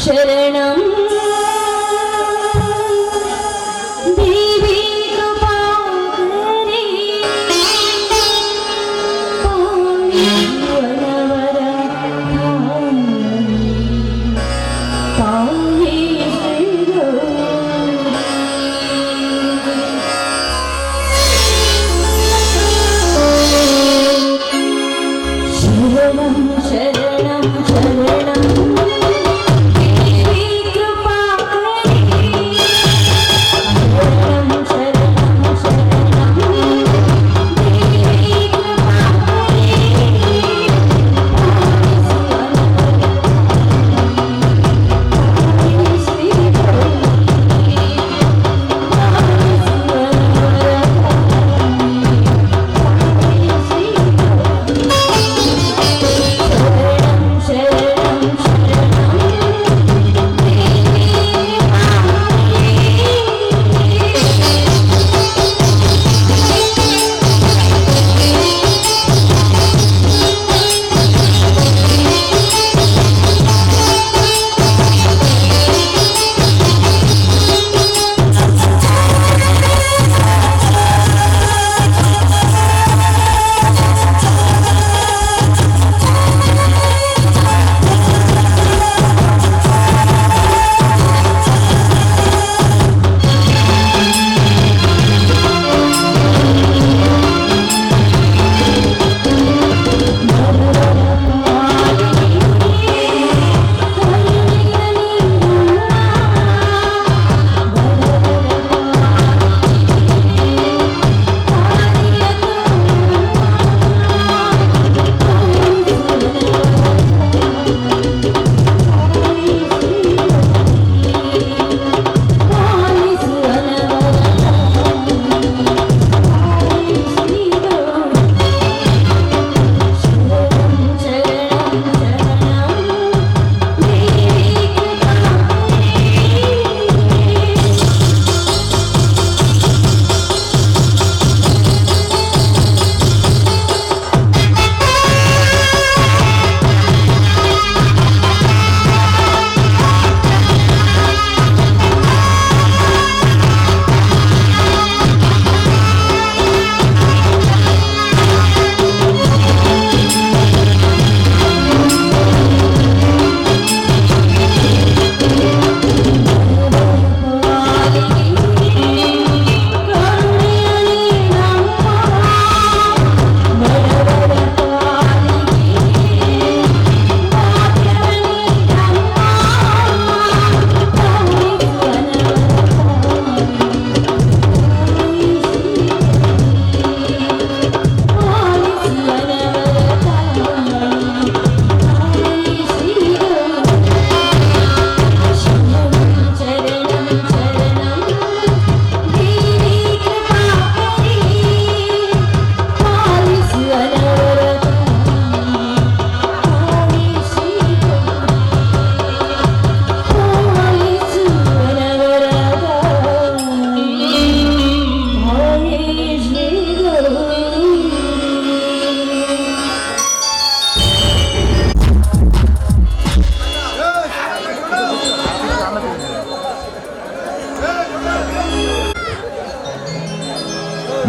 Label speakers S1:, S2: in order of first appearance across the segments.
S1: शरणं देवी कृपाकरी पाहि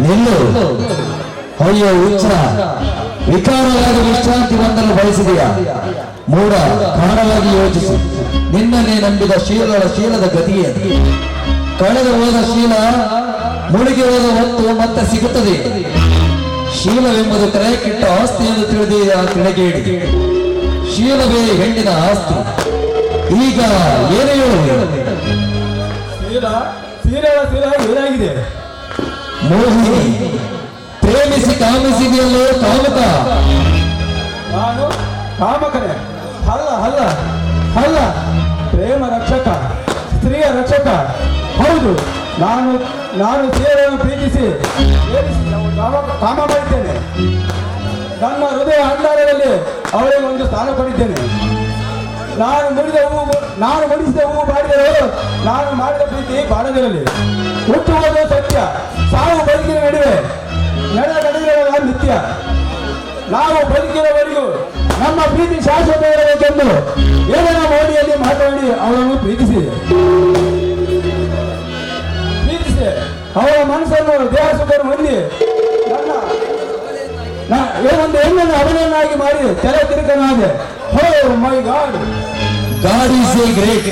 S2: ನಿಲ್ಲು. ಅಯ್ಯೋ ಹುಚ್ಚ, ವಿಕಾರವಾಗಿ ವಿಶ್ರಾಂತಿ ಹೊಂದಲು ಬಯಸಿದೆಯಾ? ಮೂಢ, ಕಾರಣವಾಗಿ ಯೋಚಿಸು. ನಿನ್ನನ್ನೇ ನಂಬಿದ ಶೀಲದ ಗತಿಯೇ. ಕಳೆದು ಹೋದ ಶೀಲ ಮುಳುಗಿ ಹೋದ ಹೊತ್ತು ಮತ್ತೆ ಸಿಗುತ್ತದೆ. ಶೀಲವೆಂಬುದು ಕರೆಯಕ್ಕಿಟ್ಟ ಆಸ್ತಿ ಎಂದು ತಿಳಿಗೇಡಿ. ಶೀಲವೇ ಹೆಣ್ಣಿನ ಆಸ್ತಿ. ಈಗ ಏನೇ
S3: ಏನಾಗಿದೆ?
S2: ಮೋಹಿನಿ, ಪ್ರೇಮಿಸಿ ಕಾಮಿಸಿದೆಯಲ್ಲೋ ಕಾಮಕ.
S3: ನಾನು ಕಾಮಕನೇ? ಅಲ್ಲ ಅಲ್ಲ ಅಲ್ಲ, ಪ್ರೇಮ ರಕ್ಷಕ, ಸ್ತ್ರೀಯ ರಕ್ಷಕ. ಹೌದು, ನಾನು ಸೀರೆಯನ್ನು ಪ್ರೀತಿಸಿ ಕಾಮ ಮಾಡಿದ್ದೇನೆ. ನನ್ನ ಹೃದಯ ಅಂಧಾರದಲ್ಲಿ ಅವಳಿಗೆ ಒಂದು ಸ್ಥಾನ ಕೊಟ್ಟಿದ್ದೇನೆ. ನಾನು ಮುಡಿಸಿದ ಹೂವು ಬಾಡಿದರೆ ನಾನು ಮಾಡಿದ ಪ್ರೀತಿ ಬಾಳದಿರಲಿ. ಹುಟ್ಟುವುದು ಸತ್ಯ, ಸಾವು ಬದುಕಿನ ನಡುವೆ ನಡೆದ ನಡೆದಿರುವ ನಿತ್ಯ. ನಾವು ಬದುಕಿರೋವರೆಗೂ ನಮ್ಮ ಪ್ರೀತಿ ಶಾಶ್ವತ ಇರಬೇಕೆಂದು ಏನೇನೋ ಮೋಡಿಯಲ್ಲಿ ಮಾತನಾಡಿ ಅವಳನ್ನು ಪ್ರೀತಿಸಿ ಅವಳ ಮನಸ್ಸನ್ನು ದೇಹ ಸುಖವನ್ನು ಹೊಂದಿ ಒಂದು ಹೆಣ್ಣನ್ನು ಅವನನ್ನಾಗಿ ಮಾಡಿ ತಲೆ ತಿರುಕನಾದೆ. Oh my God,
S2: God is a great.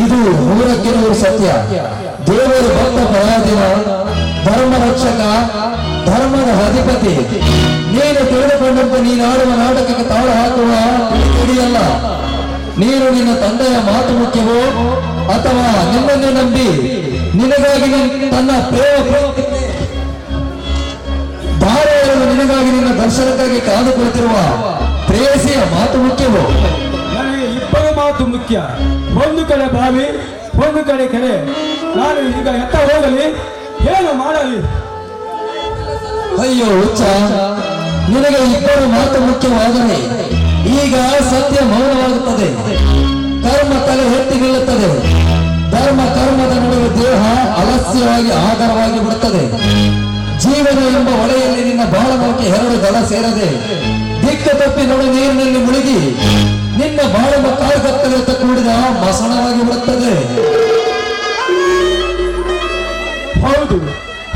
S2: ಇದು ನೂರಕ್ಕೆ ನೂರು ಸತ್ಯ. ದೇವರು ಭಕ್ತ ಪರಾಧೀನ, ಧರ್ಮ ರಕ್ಷಕ, ಧರ್ಮದ ಅಧಿಪತಿ. ನೀನು ತಿಳಿದುಕೊಂಡಂತೆ ನೀನು ಆಡುವ ನಾಟಕಕ್ಕೆ ತಾಳ ಹಾಕುವ ಹಿಡಿಯಲ್ಲ. ನೀನು ನಿನ್ನ ತಂದೆಯ ಮಾತು ಮುಖ್ಯವೋ ಅಥವಾ ನಿನ್ನನ್ನೇ ನಂಬಿ ನಿನಗಾಗಿ ತನ್ನ ಪ್ರೇಮ ಧಾರೆಯನ್ನು ನಿನಗಾಗಿ ನಿನ್ನ ದರ್ಶನಕ್ಕಾಗಿ ಕಾದು ಕುಳಿತಿರುವ ಪ್ರೇಯಸಿಯ ಮಾತು ಮುಖ್ಯವೋ?
S3: ನನಗೆ ಇಬ್ಬರ ಮಾತು ಮುಖ್ಯ. ಒಂದು ಕಡೆ ಬಾವಿ, ಒಂದು ಕಡೆ ಕೆರೆ. ನಾನು ಈಗ ಎತ್ತ ಹೋಗಲಿ, ಏನು ಮಾಡಲಿ?
S2: ಅಯ್ಯೋ ಹುಚ್ಚ, ನಿನಗೆ ಇಬ್ಬರು ಮಾತು ಮುಖ್ಯವಾದರೆ ಈಗ ಸತ್ಯ ಮೌನವಾಗುತ್ತದೆ. ಕರ್ಮ ತಲೆ ಎತ್ತಿ ನಿಲ್ಲುತ್ತದೆ. ಧರ್ಮ ಕರ್ಮದ ನಡುವೆ ದೇಹ ಅಲಸ್ಯವಾಗಿ ಆಧಾರವಾಗಿ ಬಿಡುತ್ತದೆ. ಜೀವನ ಎಂಬ ಹೊಳೆಯಲ್ಲಿ ನಿನ್ನ ಬಾಳನೋಕೆ ಎರಡು ದಳ ಸೇರದೆ ದಿಕ್ಕು ತಪ್ಪಿ ನಡು ನೀರಿನಲ್ಲಿ ಮುಳುಗಿ ನಿನ್ನ ಬಾಳನ್ನು ಕಾಲ್ಗತ್ತಲೆತ್ತ ಕೂಡಿದ ಮಸಣವಾಗಿ ಬಿಡುತ್ತದೆ.
S3: ಹೌದು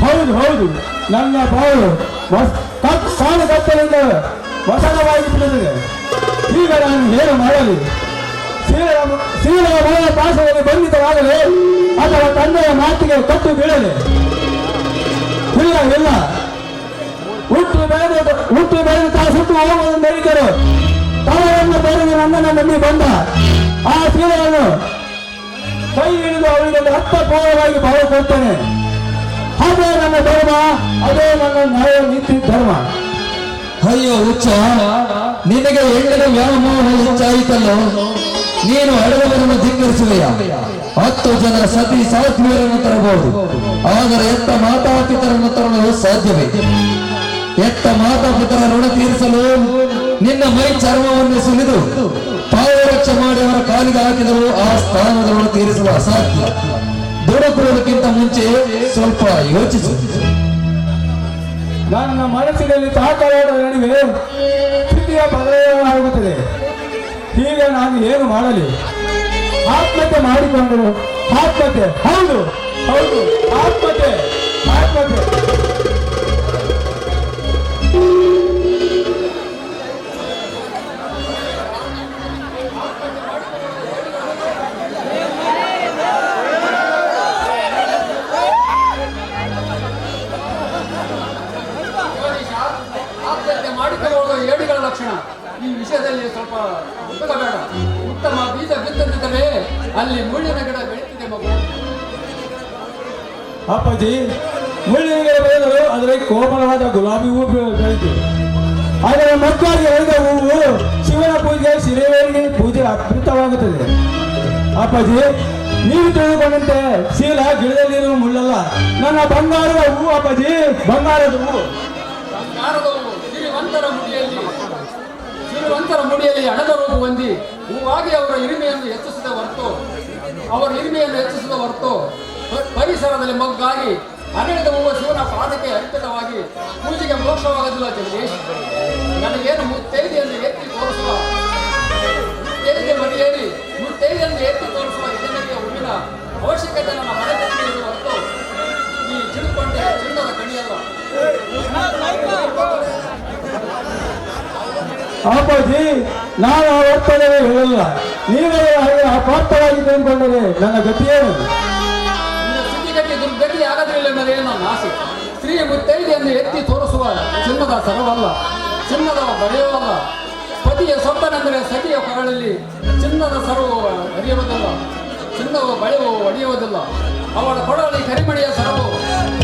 S3: ಹೌದು ಹೌದು, ನನ್ನ ಬಾಳು ಕಾಲುಗತ್ತಲಿಂದ ಮಸಣವಾಗಿ ಬಿಡುತ್ತದೆ. ಈಗ ನಾನು ಏನು ಮಾಡಲಿ? ಶೀಲದ ಮನೆಯ ಪಾಶದಲ್ಲಿ ಬಂಧಿತವಾಗಲಿ ಅಥವಾ ತಂದೆಯ ಮಾತಿಗೆ ಕಟ್ಟು ಬೀಳಲಿ? ಇಲ್ಲ ಇಲ್ಲ, ಹುಟ್ಟು ಬೆಳೆದು ತಾ ಸುಟ್ಟು ಹೋಗುವುದನ್ನು ಬೆಳೀತರು. ತವರನ್ನು ಬೆಳೆದು ನನ್ನನ್ನು ನಂಬಿ ಬಂದ ಆ ಶೀಲವನ್ನು ಕೈ ಹಿಡಿದು ಅವರಿಗೆ ರಕ್ತಪೂರ್ವವಾಗಿ ಭಾವ ಕೊಡ್ತೇನೆ. ಅದೇ ನನ್ನ ಧರ್ಮ, ಅದೇ ನನ್ನ ನ್ಯಾಯ ನೀತಿ ಧರ್ಮ.
S2: ಅಯ್ಯೋ ಹುಚ್ಚ, ನಿನಗೆ ಹೆಣ್ಣಿನ ವ್ಯಾಮೋಹ ಹೆಚ್ಚಾಯಿತಲ್ಲೋ. ನೀನು ಹಡೆದವರನ್ನು ಧಿಕ್ಕರಿಸುವೆಯ. 10 ಜನರ ಸತಿ ಸಾತ್ವಿಯರನ್ನು ತರಬಹುದು, ಆದರೆ ಎತ್ತ ಮಾತಾಪಿತರನ್ನು ತರಲು ಸಾಧ್ಯವೇ? ಎತ್ತ ಮಾತಾಪಿತರ ಋಣ ತೀರಿಸಲು ನಿನ್ನ ಮೈ ಚರ್ಮವನ್ನು ಸುಲಿದು ಪಾವರಕ್ಷೆ ಮಾಡಿ ಅವರ ಕಾಲಿಗೆ ಹಾಕಿದರೂ ಆ ಸ್ಥಾನದ ಋಣ ತೀರಿಸಲು ಅಸಾಧ್ಯ. ದುಡುಕುವುದಕ್ಕಿಂತ ಮುಂಚೆ ಸ್ವಲ್ಪ ಯೋಚಿಸು.
S3: ನನ್ನ ಮನಸ್ಸಿನಲ್ಲಿ ತಾಕಲಾದ ನಡುವೆ ಸ್ಥಿತಿಯ ಬದಲಾವಣೆಯಾಗುತ್ತದೆ. ಈಗ ನಾನು ಏನು ಮಾಡಲಿ? ಆತ್ಮಹತ್ಯೆ ಮಾಡಿಕೊಂಡರು. ಆತ್ಮಹತ್ಯೆ, ಹೌದು ಹೌದು, ಆತ್ಮಹತ್ಯೆ ಆತ್ಮಹತ್ಯೆ.
S4: ಆತ್ಮಹತ್ಯೆ ಮಾಡಿಕೊಳ್ಳುವುದು ಏಡಿಗಳ ಲಕ್ಷಣ. ಈ ವಿಷಯದಲ್ಲಿ ಸ್ವಲ್ಪ ಬೇಡ. ಉತ್ತಮ ಬೀಜ ಬಿತ್ತದಿದ್ದರೆ ಅಲ್ಲಿ ಮುಳ್ಳಿನ ಗಿಡ ಬೆಳೀತಿದೆ ಮಗು.
S3: ಅಪ್ಪಾಜಿ, ಮುಳ್ಳಿನ ಗಿಡ ಬೆಳೆದರು, ಅದರಲ್ಲಿ ಕೋಮಲವಾದ ಗುಲಾಬಿ ಹೂವು ಬೆಳೀತು. ಅದರ ಮಕ್ಕಳಿಗೆ ಬೆಳೆದ ಹೂವು ಶಿವನ ಪೂಜೆ, ಶಿರೇವರಿಗೆ ಪೂಜೆ ಅದ್ಭುತವಾಗುತ್ತದೆ. ಅಪ್ಪಾಜಿ, ನೀವು ತಿಳಿದುಕೊಂಡಂತೆ ಶೀಲ ಗಿಡದಲ್ಲಿರುವ ಮುಳ್ಳಲ್ಲ, ನನ್ನ ಬಂಗಾರದ ಹೂವು. ಅಪ್ಪಾಜಿ, ಬಂಗಾರದ ಹೂವು.
S4: ಬಂಗಾರದ ಹೂವು ಸಿರಿವಂತರ ಮುಡಿಯಲ್ಲಿ ಹಣದ ರೂಪು ಹೊಂದಿ ಹೂವಾಗಿ ಅವರ ಹಿರಿಮೆಯನ್ನು ಹೆಚ್ಚಿಸಿದ ಹೊರತು ಪರಿಸರದಲ್ಲಿ ಮೊಗ್ಗಾಗಿ ಅರಳಿದ ಹೂವು ಶಿವನ ಪಾದಕ್ಕೆ ಅರ್ಪಿತವಾಗಿ ಪೂಜೆಗೆ ಮೋಕ್ಷವಾಗದಿಲ್ಲ. ಜಗದೀಶ್, ನನಗೇನು ಮುತ್ತೈದೆಯನ್ನು ಎತ್ತಿ ತೋರಿಸುವ ಇದನ್ನೆಲ್ಲ ಹೂವಿನ ಅವಶ್ಯಕತೆ ನನ್ನ ಮನದಲ್ಲಿ ಇರುವ ಹೊರತು ಈ ಚಿಡುಕೊಂಡೆ ಚಿನ್ನದ ಕಣಿಯಲ್ಲ.
S3: ಅಪ್ಪಾಜಿ, ನಾನು ಆ ವರ್ತನೆ ಹೇಳಲ್ಲ. ನೀವೇ ಹಾಗೆ ಅಪಾರ್ಥವಾಗಿ ತೆಗೆದುಕೊಂಡರೆ ನನ್ನ ಗತಿಯೇನು?
S4: ನಿನ್ನ ಸ್ಥಿತಿಗತಿ ದುರ್ಗತಿ ಆಗದಿಲ್ಲ ಅನ್ನೋದೇ ನನ್ನ ಆಸೆ. ಸ್ತ್ರೀ ಮುತ್ತೈದೆಯನ್ನು ಎತ್ತಿ ತೋರಿಸುವ ಚಿನ್ನದ ಸರವಲ್ಲ, ಚಿನ್ನದ ಬಳೆಯವಲ್ಲ. ಪತಿಯ ಸೊತ್ತನೆಂದರೆ ಸತಿಯ ಕೊರಳಲ್ಲಿ ಚಿನ್ನದ ಸರವು ಹರಿಯುವುದಿಲ್ಲ, ಚಿನ್ನದ ಬಳೆವು ಒಡೆಯುವುದಿಲ್ಲ. ಅವಳ ಕೊರಳಲ್ಲಿ ಕರಿಮಣಿಯ ಸರವು,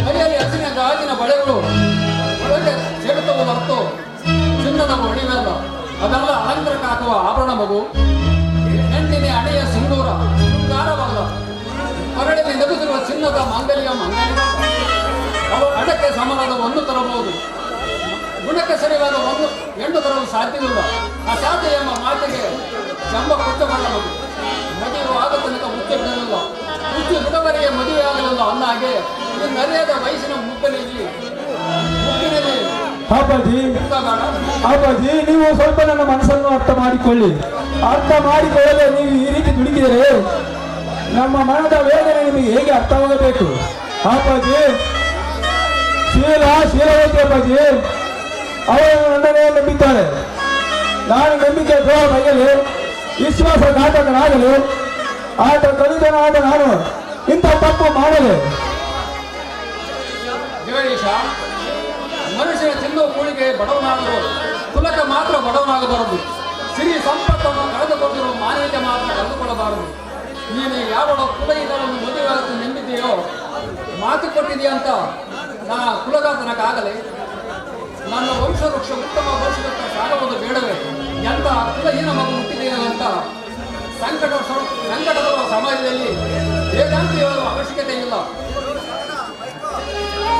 S4: ಕೈಯಲ್ಲಿ ಹಸಿನ ಗಾಜಿನ ಬಳೆಗಳು ಒಳಗೆ ಸೆಳೆತುವ ಹೊರತು ಚಿನ್ನದ ಒಡೆಯುವಲ್ಲ. ಅದೆಲ್ಲ ಅಲಂಕಾರಕ್ಕೆ ಹಾಕುವ ಆಭರಣ ಮಗು. ಹೆಣ್ಣಿನ ಹಣೆಯ ಸಿಂಧೂರ ಶೃಂಗಾರವಲ್ಲ. ಕೊರಳಲ್ಲಿ ನಗುತ್ತಿರುವ ಚಿನ್ನದ ಮಾಂಗಲ್ಯ ಅವು ಹಣಕ್ಕೆ ಸಮನಾದ ಒಂದು ತರಬಹುದು, ಗುಣಕ್ಕೆ ಸರಿಯಾದ ಒಂದು ಹೆಣ್ಣು ತರಲು ಸಾಧ್ಯವಿಲ್ಲ. ಅಸಾಧ್ಯ ಎಂಬ ಮಾತಿಗೆ ಜಂಬ ಕೊಚ್ಚಬಲ್ಲ ಮಗು. ಮದುವೆ ಆದ ತನಕ ಮುಚ್ಚು ಬಿಡಲಿಲ್ಲ, ಮುಚ್ಚು ಬಿಡವರಿಗೆ ಮದುವೆ ಆಗಲಿಲ್ಲ. ಅನ್ನ ಹಾಗೆ ಇದು ನರಿಯಾದ ವಯಸ್ಸಿನ ಮುಪ್ಪಿನಲ್ಲಿ
S3: ಅಪ್ಪಾಜಿ
S4: ಎಂತ ಬೇಡ?
S3: ಅಪ್ಪಾಜಿ ನೀವು ಸ್ವಲ್ಪ ನನ್ನ ಮನಸ್ಸನ್ನು ಅರ್ಥ ಮಾಡಿಕೊಳ್ಳಿ. ಅರ್ಥ ಮಾಡಿಕೊಳ್ಳದೆ ನೀವು ಈ ರೀತಿ ದುಡುಕಿದರೆ ನಮ್ಮ ಮನದ ವೇದನೆ ನಿಮಗೆ ಹೇಗೆ ಅರ್ಥವಾಗಬೇಕು? ಅಪ್ಪಾಜಿ ಶೀಲವತಿ ಅಪ್ಪಾಜಿ ಅವರು ನನ್ನನ್ನೇ ನಂಬಿದ್ದಾರೆ. ನಾನು ನಂಬಿಕೆ ದ್ರೋಹ ಬಯಲು ವಿಶ್ವಾಸಘಾತಕನಾಗಲು ಆತ ಕಲಿತನಾದ ನಾನು ಇಂಥ ತಪ್ಪು ಮಾಡಲು.
S4: ಜಗದೀಶ, ಮನುಷ್ಯನ ತಿನ್ನುವ ಕೂಳಿಗೆ ಬಡವನಾಗಲು ಕುಲಕ ಮಾತ್ರ ಬಡವನಾಗಬಾರದು. ಸಿರಿ ಸಂಪತ್ತನ್ನು ಕಳೆದುಕೊಂಡಿರುವ ಮಾನವೀಯತೆ ಮಾತ್ರ ಕಳೆದುಕೊಳ್ಳಬಾರದು. ನೀನು ಯಾವ ಕುಲ ಇದನ್ನು ಮದುವೆ ಆಗುತ್ತೆ ನಂಬಿದೆಯೋ ಮಾತು ಕೊಟ್ಟಿದೆಯಂತ ನಾ ಕುಲಘಾತನಕ್ಕಾಗಲೇ ನನ್ನ ವಂಶವೃಕ್ಷ ಉತ್ತಮ ಭವಿಷ್ಯದತ್ತ ಸಾಗುವುದು ಬೇಡವೇ? ಎಂತ ಕುಲಹೀನ ಮಗು ಹುಟ್ಟಿದೆಯೋ ಅಂತ ಸಂಕಟದ ಸಮಾಜದಲ್ಲಿ ವೇದಾಂತ ಹೇಳುವ ಅವಶ್ಯಕತೆ ಇಲ್ಲ.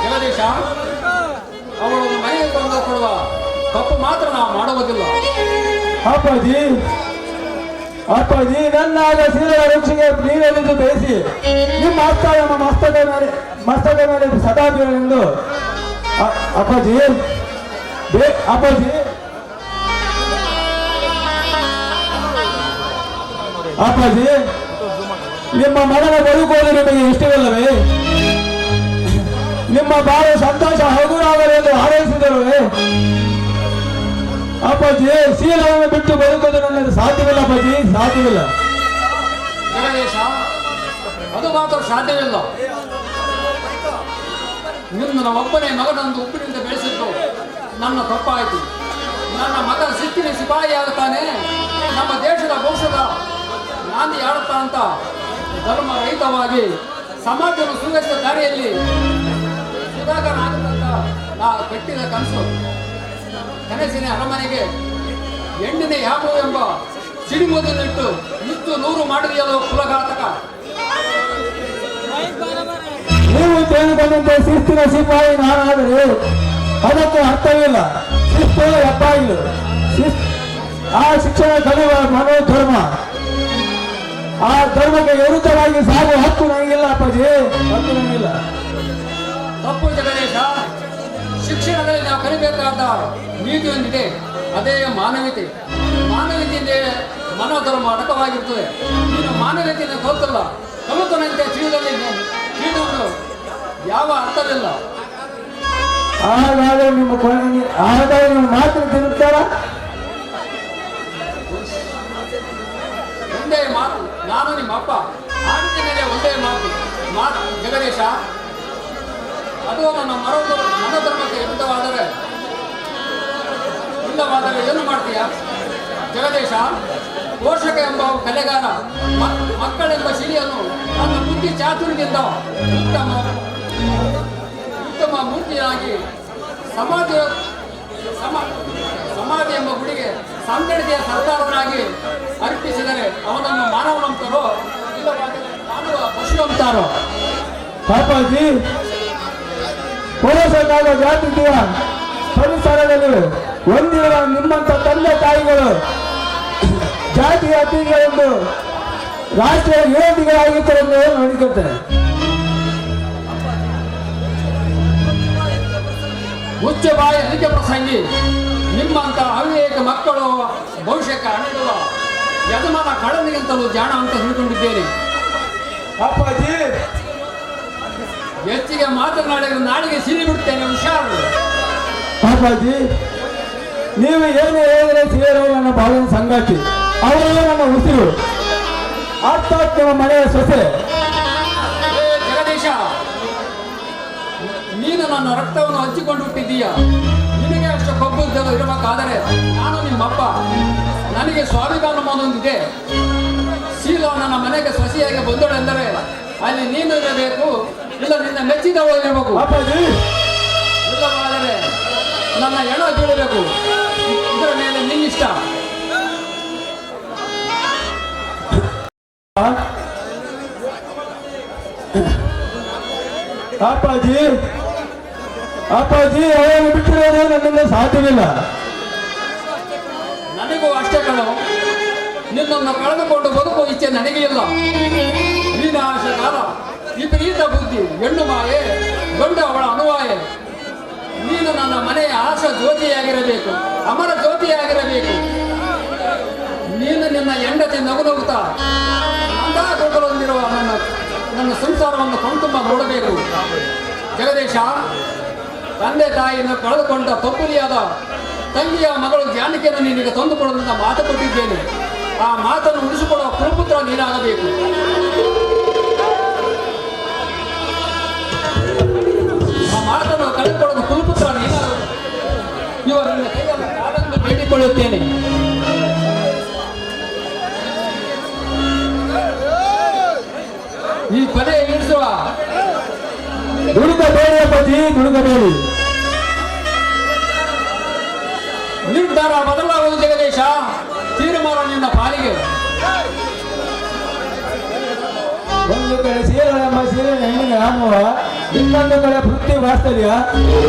S4: ಜಗದೀಶ, ಅವಳನ್ನು ಮನೆಗೆ ತಂದು ಕೊಡುವ ತಪ್ಪು ಮಾತ್ರ ನಾವು ಮಾಡುವುದಿಲ್ಲ.
S3: ಅಪ್ಪಾಜಿ ನನ್ನಾಗ ಸೀರೆಯ ವೃಕ್ಷಕ್ಕೆ ನೀವೇ ನಿಂತು ಬಯಸಿ ನಿಮ್ಮ ಹಸ್ತ ನಮ್ಮ ಮಸ್ತಕ ಮೇಲೆ ಸದಾ ಬೀರಲೆಂದು. ಅಪ್ಪಾಜಿ ನಿಮ್ಮ ಮಗನ ಬದುಕುವುದು ನಿಮಗೆ ಇಷ್ಟವಿಲ್ಲವೇ? ನಿಮ್ಮ ಬಾಳ ಸಂತೋಷ ಹಗುರಾಗಲೆಂದು ಹಾರೈಸಿದರುವೆ? ಅಪ್ಪಾಜಿ ಶೀಲವನ್ನು ಬಿಟ್ಟು ಬದುಕೋದು ನನ್ನದು ಸಾಧ್ಯವಿಲ್ಲ ಅಪ್ಪಾಜಿ, ಸಾಧ್ಯವಿಲ್ಲ.
S4: ಜಗದೀಶ, ಅದು ಮಾತ್ರ ಸಾಧ್ಯವಿಲ್ಲ. ನಿನ್ನ ಒಬ್ಬನೇ ಮಗನೊಂದು ಉಪ್ಪಿನಿಂದ ಬೆಳೆಸಿದ್ದು ನನ್ನ ತಪ್ಪಾಯಿತು. ನನ್ನ ಮಗ ಸಿಕ್ಕಿನ ಸಿಪಾಯಿ ಆಗುತ್ತಾನೆ, ನಮ್ಮ ದೇಶದ ಭವಿಷ್ಯದ ನಾಂದಿ ಆಡುತ್ತಾ ಅಂತ ಧರ್ಮ ರಹಿತವಾಗಿ ಸಮಾಜವನ್ನು ಸುಧಾರಿಸಿದ ದಾರಿಯಲ್ಲಿ ಸುಧಾಕರ ಆಗುತ್ತಂತ ನಾ ಕಟ್ಟಿದ ಕನಸು ಕನಸಿನ ಅರಮನೆಗೆ ಹೆಣ್ಣಿನ ಯಾಗು ಎಂಬ ಸಿಡಿಮುದನ್ನಿಟ್ಟು ನುಚ್ಚು ನೂರು ಮಾಡಿದೆಯಲ್ಲ ಕುಲಘಾತಕ.
S3: ನೀವು ತಿಳಿದುಕೊಂಡಂತೆ ಶಿಸ್ತಿನ ಸಿಪಾಯಿ ನಾನಾದರೆ ಅದಕ್ಕೆ ಅರ್ಥವಿಲ್ಲ. ಶಿಸ್ತು ಹೆಪ್ಪಾಗಿಲು ಆ ಶಿಕ್ಷಣ ಕಲಿಯುವ ಮನೋಧರ್ಮ, ಆ ಧರ್ಮಕ್ಕೆ ವಿರುದ್ಧವಾಗಿ ಸಾಗುವ ಹಕ್ಕು ನನಗಿಲ್ಲ ಅಪ್ಪಾಜಿ, ಹಕ್ಕು ನನಗಿಲ್ಲ.
S4: ತಪ್ಪು ಜಗದೀಶ. ಶಿಕ್ಷಣದಲ್ಲಿ ನಾವು ಕಲಿಬೇಕಾದ ನೀತಿ ಹೊಂದಿದೆ, ಅದೇ ಮಾನವೀಯತೆ. ಮಾನವೀಯತೆಯಿಂದ ಮನೋಧರ್ಮ ಅಡಕವಾಗಿರ್ತದೆ. ನೀನು ಮಾನವೀಯತೆಯನ್ನು ಕಲಿತನಂತೆ ತಿಳಿದುಕೊಂಡು ಯಾವ ಅರ್ಥವಿಲ್ಲ.
S3: ಹಾಗಾದ್ರೆ ನಿಮ್ಮ ಮಾತು ತಿರುತ್ತಾರ.
S4: ಒಂದೇ ಮಾತು, ನಾನು ನಿಮ್ಮ ಅಪ್ಪ ಆಡಿನ ಒಂದೇ ಮಾತು ಜಗದೀಶ. ಅದು ನನ್ನ ಮನೋಧರ್ಮಕ್ಕೆ ಇಲ್ಲವಾದರೆ ಏನು ಮಾಡ್ತೀಯ ಜಗದೀಶ? ಪೋಷಕ ಎಂಬ ಕಲೆಗಾರ ಮಕ್ಕಳೆಂಬ ಸಿರಿಯನ್ನು ತನ್ನ ಬುದ್ಧಿ ಚಾತುರ್ಯದಿಂದ ಉತ್ತಮ ಮೂರ್ತಿಯಾಗಿ ಸಮಾಜ ಎಂಬ ಗುಡಿಗೆ ಸಂಘಟನೆಯ ಸರ್ಕಾರನಾಗಿ ಅರ್ಪಿಸಿದರೆ ಅವನನ್ನು ಮಾನವನಂತಾರೋ ಇಲ್ಲವಾದರೆ ಮಾನವ ಪಶುವಂತಾರೋ?
S3: ಪಾಪಾಜಿ, ಪೋಷಕಾದ ಜಾತಿಯ ಪರಿಸರದಲ್ಲಿ ಹೊಂದಿರುವ ನಿಮ್ಮಂತ ತಂದೆ ತಾಯಿಗಳು ಜಾತಿಯ ಅತಿಥಿಗಳೆಂದು ರಾಷ್ಟ್ರೀಯ ವಿರೋಧಿಗಳಾಗಿದ್ದರೆಂದು ನೋಡಿಕೊಳ್ತೇನೆ.
S4: ಉಚ್ಚ ಬಾಯಿ ಅಧಿಕ ಪ್ರಸಂಗಿ, ನಿಮ್ಮಂತ ಅವಿವೇಕ ಮಕ್ಕಳು ಭವಿಷ್ಯಕ್ಕೆ ಅಣಿಡುವ ಯಜಮಾನ ಕಳನಿಗಿಂತಲೂ ಜಾಣ ಅಂತ ತಿಳ್ಕೊಂಡಿದ್ದೇನೆ.
S3: ಅಪ್ಪಾಜಿ,
S4: ಹೆಚ್ಚಿಗೆ ಮಾತನಾಡಿದ್ರೆ ನಾಳೆಗೆ ಸಿರಿ ಬಿಡ್ತೇನೆ, ಹುಷಾರು.
S3: ಅಪ್ಪಾಜಿ, ನೀವು ಏನು ಹೇಳಿದರೆ ಸೇರೋ ನನ್ನ ಬಾಳಿನ ಸಂಗಾತಿ, ಅವರು ನನ್ನ ಉಸಿರು, ಅರ್ಥಾತ್ ನಿಮ್ಮ ಮನೆಯ ಸೊಸೆ.
S4: ಜಗದೀಶ, ನೀನು ನನ್ನ ರಕ್ತವನ್ನು ಹಂಚಿಕೊಂಡು ಹುಟ್ಟಿದ್ದೀಯ. ನಿನಗೆ ಅಷ್ಟು ಕೊಬ್ಬು ಇರಬೇಕಾದರೆ ನಾನು ನಿಮ್ಮಪ್ಪ. ನನಗೆ ಸ್ವಾಭಿಮಾನ ಒಂದೊಂದಿದೆ. ಶೀಲ ನನ್ನ ಮನೆಗೆ ಸೊಸೆಯಾಗಿ ಬಂದಳೆಂದರೆ ಅಲ್ಲಿ ನೀನು ಇರಬೇಕು, ಇಲ್ಲ ನಿನ್ನ ಮೆಚ್ಚಿದವಳು ಇರಬೇಕು.
S3: ಅಪ್ಪಾಜಿ,
S4: ಇಲ್ಲವಾದರೆ ನನ್ನ ಹೆಣ ಬೀಳಬೇಕು. ಇದರ ಮೇಲೆ ನಿನ್ನಿಷ್ಟ.
S3: ಅಪ್ಪಾಜಿ, ಅವರನ್ನು ಬಿಟ್ಟಿರೋದು ನನ್ನಿಂದ ಸಾಧ್ಯವಿಲ್ಲ.
S4: ನನಗೂ ಅಷ್ಟೇ ಕಣೋ. ನಿನ್ನನ್ನು ಕಳೆದುಕೊಂಡು ಬದುಕುವ ಇಚ್ಛೆ ನನಗೆ ಇಲ್ಲ. ವಿನಾಶಕಾಲ, ವಿಪರೀತ ಬುದ್ಧಿ, ಹೆಣ್ಣು ಮಾಯೆ, ಗಂಡು ಅವಳ ಅನುವಾಯೆ. ನೀನು ನನ್ನ ಮನೆಯ ಆಶಾ ಜ್ಯೋತಿಯಾಗಿರಬೇಕು, ಅಮರ ಜ್ಯೋತಿಯಾಗಿರಬೇಕು. ನೀನು ನಿನ್ನ ಹೆಂಡತಿ ನಗು ನಗುತ್ತಾ ಅಂಧಾಗೋಗಳೊಂದಿರುವ ನನ್ನ ಸಂಸಾರವನ್ನು ಕಣ್ತುಂಬ ನೋಡಬೇಕು. ಜಗದೀಶ, ತಂದೆ ತಾಯಿಯನ್ನು ಕಳೆದುಕೊಂಡ ತಪ್ಪುಲಿಯಾದ ತಂಗಿಯ ಮಗಳು ಜಾನಕಿಯನ್ನು ನಿನಗೆ ತಂದುಕೊಡುವಂತ ಮಾತು ಕೊಟ್ಟಿದ್ದೇನೆ. ಆ ಮಾತನ್ನು ಉಳಿಸಿಕೊಳ್ಳುವ ಕುಲಪುತ್ರ ನೀನಾಗಬೇಕು. ಆ ಮಾತನ್ನು ಕಳೆದುಕೊಳ್ಳುವ ಕುಲಪುತ್ರ ನೀನಾಗಬೇಕು. ಇವರು ನನ್ನ ಕೈಯಲ್ಲಿ ಕಾಲನ್ನು ಬೇಡಿಕೊಳ್ಳುತ್ತೇನೆ. ಈ ಕೊನೆ ಇಳಿಸುವ
S3: ದುಡುಕಬೇಡಿ ಅಪ್ಪಾಜಿ, ದುಡುಕಬೇಡಿ.
S4: ನಿರ್ಧಾರ ಬದಲಾಗುವುದು ಜಗದೀಶ. ತೀರ್ಮಾನ ನಿನ್ನ ಪಾಲಿಗೆ.
S3: ಒಂದು ಕಡೆ ಸೀರೆಗಳೆಂಬ ಸೀರೆ ಹೆಣ್ಣಿನ ನಾಮವ, ಇನ್ನೊಂದು ಕಡೆ ವೃತ್ತಿ ವಾತ್ಸಲ್ಯ.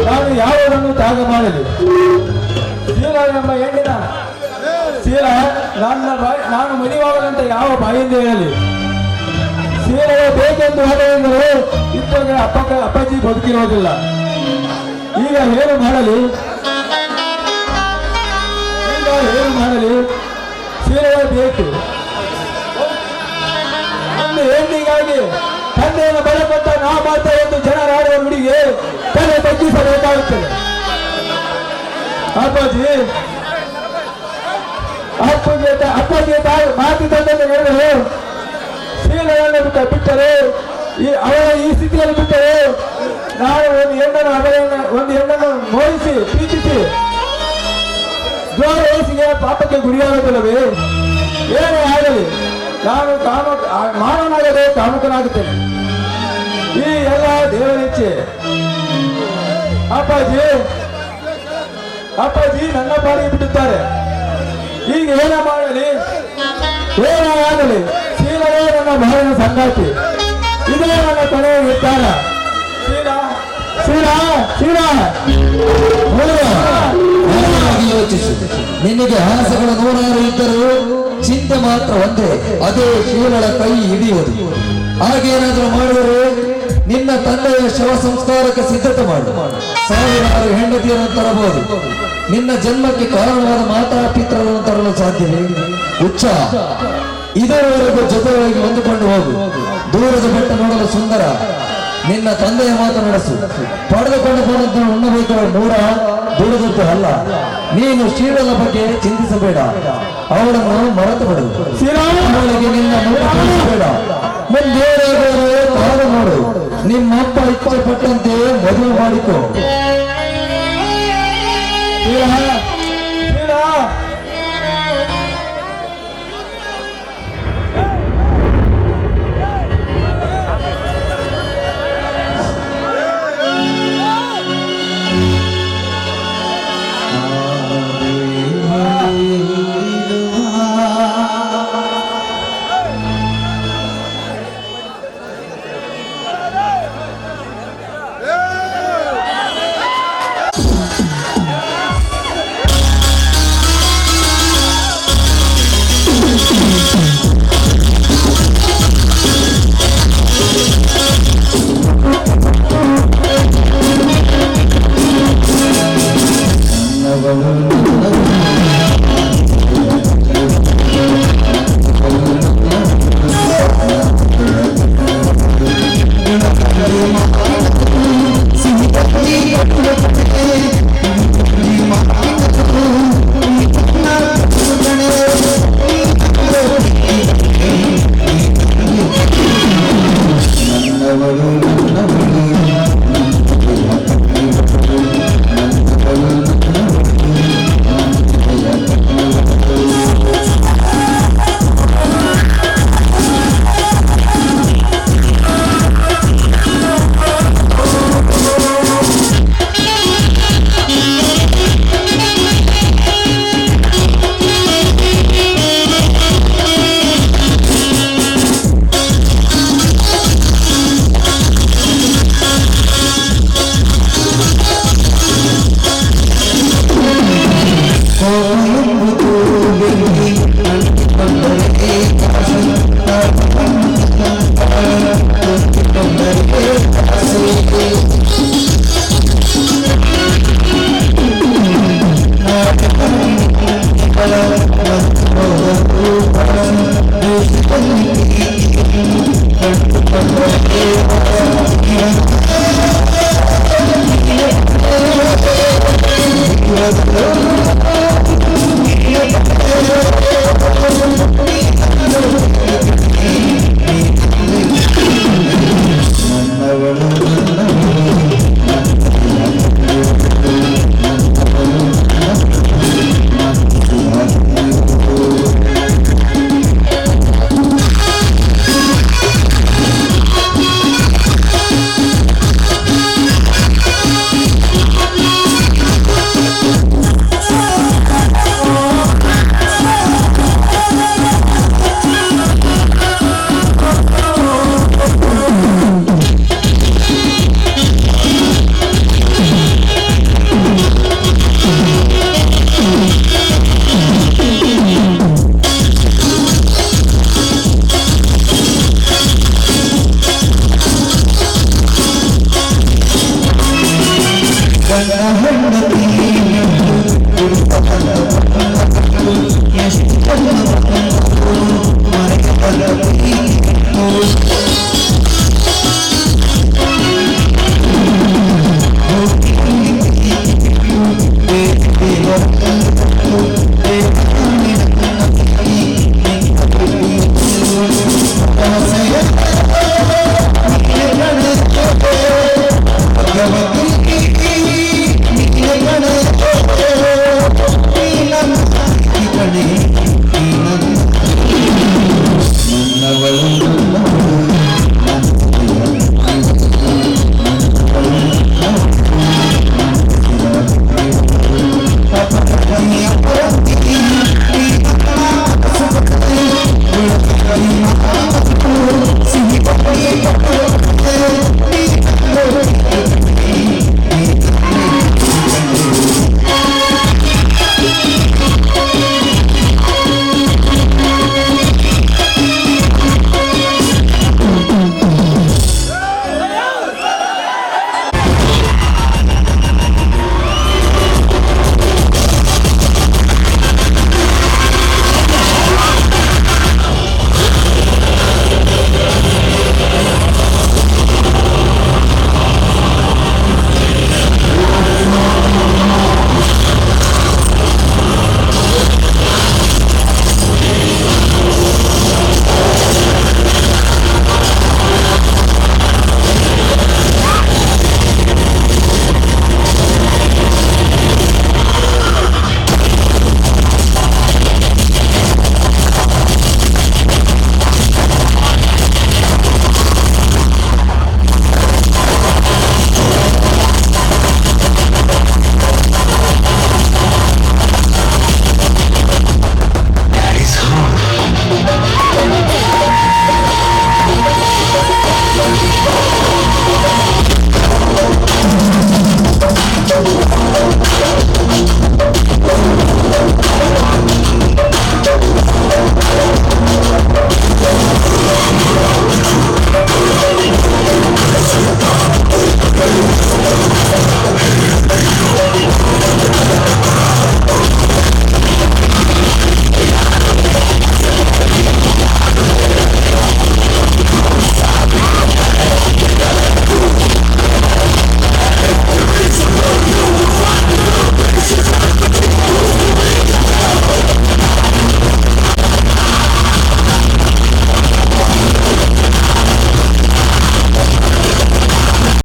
S3: ನಾನು ಯಾವುದನ್ನು ತ್ಯಾಗ ಮಾಡಲಿ? ಸೀಲ ಎಂಬ ಹೆಣ್ಣಿನ ಸೀಲ ನಾನು ಮದುವಾಗದಂತೆ ಯಾವ ಬಾಯಿಂದ ಹೇಳಲಿ? ಸೀರೆಗೆ ಬೇಕೆಂದು ಹೋದರೆ ಇದ್ದಾಗ ಅಪ್ಪಾಜಿ ಬದುಕಿರೋದಿಲ್ಲ. ಈಗ ಏನು ಮಾಡಲಿ? ಸೀರೆಗಳು ಬೇಕು. ಒಂದು ಹೆಣ್ಣಿಗಾಗಿ ತಂದೆಯನ್ನು ಬಲಪಟ್ಟ ನಾ ಮಾತ್ರ ಎಂದು ಜನರಾಡುವ ನುಡಿಗೆ ತಲೆ ತಗ್ಗಿಸಬೇಕಾಗುತ್ತದೆ. ಅಪ್ಪಾಜಿ ತಾಯಿ ಮಾತು ತಂದೆ ಹೇಳಿದರೆ ಸೀರೆಗಳನ್ನು ಬಿಟ್ಟರೆ ಅವರ ಈ ಸ್ಥಿತಿಯಲ್ಲಿ ಬಿಟ್ಟರೆ ನಾವು ಒಂದು ಹೆಣ್ಣನ್ನು ಮೋಹಿಸಿ ಪ್ರೀತಿಸಿ ದ್ರೋಹ ವಯಸ್ಸಿಗೆ ಪಾಪಕ್ಕೆ ಗುರಿಯಾಗುತ್ತಿಲ್ಲವೇ? ಏನೇ ಆಗಲಿ ನಾನು ಮಾನವನಾಗದೆ ಕಾಮುಕನಾಗುತ್ತೇನೆ. ಈ ಎಲ್ಲ ದೇವರ ಇಚ್ಛೆ. ಅಪ್ಪಾಜಿ ನನ್ನ ಪಾಲಿಗೆ ಬಿಡುತ್ತಾರೆ. ಈಗ ಏನ ಮಾಡಲಿ? ಏನೇ ಆಗಲಿ ಶೀಲವೇ ನನ್ನ ಬಹಳ ಸಂಗಾತಿ. ಇದೇ ನನ್ನ ಕೊನೆಯ ನಿರ್ಧಾರ.
S2: ಯೋಚಿಸು. ನಿನಗೆ ಆಸೆಗಳು ನೂರಾರು ಇದ್ದರೂ ಚಿಂತೆ ಮಾತ್ರ ಒಂದೇ, ಅದೇ ಶೀಲಳ ಕೈ ಹಿಡಿಯುವುದು. ಹಾಗೇನಾದ್ರೂ ಮಾಡಿದರೆ ನಿನ್ನ ತಂದೆಯ ಶವ ಸಂಸ್ಕಾರಕ್ಕೆ ಸಿದ್ಧತೆ ಮಾಡು. ಸಾವಿರಾರು ಹೆಂಡತಿಯರನ್ನು ತರಬಹುದು. ನಿನ್ನ ಜನ್ಮಕ್ಕೆ ಕಾರಣವಾದ ಮಾತಾಪಿತರನ್ನು ತರಲು ಸಾಧ್ಯವೇ? ಹುಚ್ಚ, ಇದರವರೆಗೂ ಜೊತೆಯಾಗಿ ಹೊಂದಿಕೊಂಡು ಹೋಗು. ದೂರದ ಬೆಟ್ಟ ನೋಡಲು ಸುಂದರ. ನಿನ್ನ ತಂದೆಯ ಮಾತು ನಡೆಸು. ಪಡೆದುಕೊಂಡು ಬಂದದ್ದು ಉಣ್ಣಬೇಕಾದ ಮೂರ ದುಡಿದದ್ದು ಅಲ್ಲ. ನೀನು ಶೀಲದ ಬಗ್ಗೆ ಚಿಂತಿಸಬೇಡ. ಅವಳನ್ನು ಮರೆತು ಬಿಡು. ಅವಳಿಗೆ ನಿನ್ನ ಬೇಡ. ಮುಂದೆ ಕಾದು ನೋಡು. ನಿಮ್ಮಪ್ಪ ಇಚ್ಛೆ ಪಟ್ಟಂತೆ ಮದುವೆ ಮಾಡಿಕೊ.